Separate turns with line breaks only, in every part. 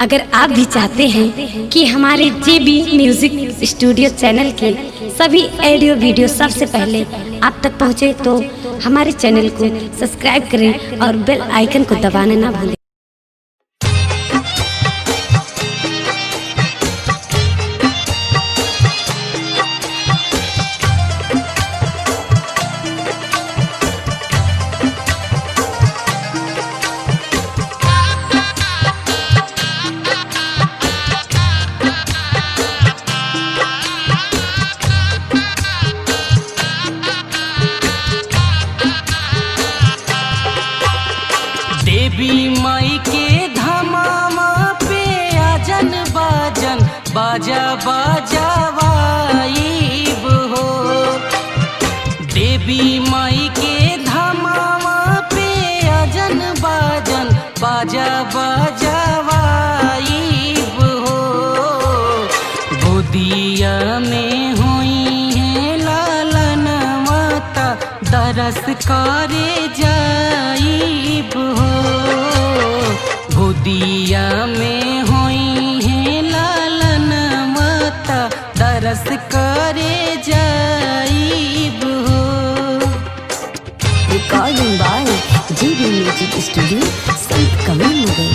अगर आप भी चाहते हैं कि हमारे JB म्यूजिक स्टूडियो चैनल के सभी ऑडियो वीडियो सबसे पहले आप तक पहुंचे, तो हमारे चैनल को सब्सक्राइब करें और बेल आइकन को दबाना ना भूलें।
देवी माई के धमावा पे आजन बाजन बाजा बाजावाईब हो। देवी माई के धमावा पे आजन बाजन बाजा बाजावाईब हो। गोदिया में हुई है लालन माता दरस करे जाईब हो। गोदिया में हुई है लालन माता दरस करे जाईब हो।
Recording by JB music studio Sant Kamal Mughal.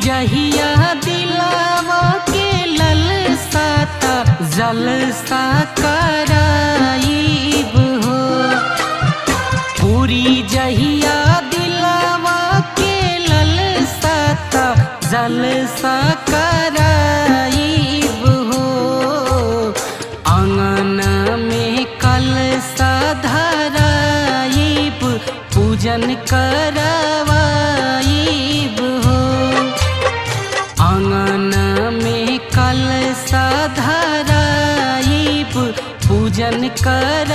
जहिया दिलावा के ललसाता जलसा कराईब हो। पूरी जहिया दिलावा के ललसाता जलसा कराईब हो। आंगना में कलसा धराईब पूजन करवाईब हो। आंगना में कलसा धराईब पूजन करवाईब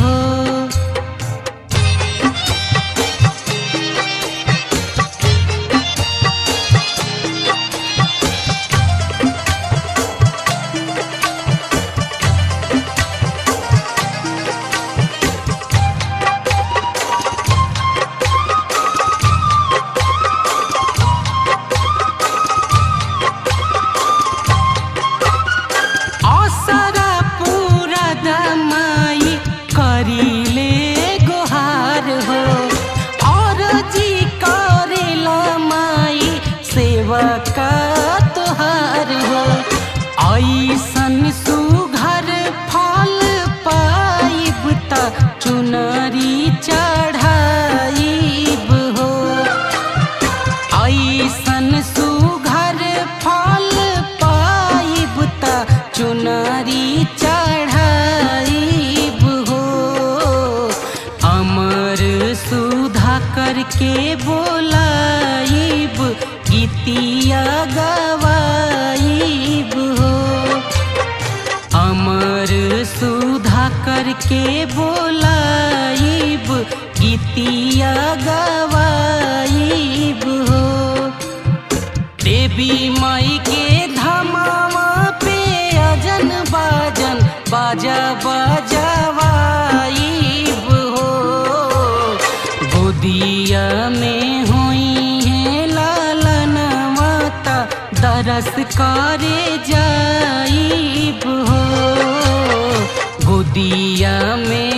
हो। का तोहार हो ऐसन सुघर फल पाइब त चुनरी चढ़ाईब हो। ऐसन सुघर फल पाइब त चुनरी चढ़ाईब हो। अमर सुधा करके बोलाईब गीतिया गवाईब हो। अमर सुधा करके बोलाईब गीतिया गवाईब हो। देवी माई के धमावा पे आजन बाजन बाजा बाजावाईब हो। गोदिया में दरस करे जाईब हो। गोदिया में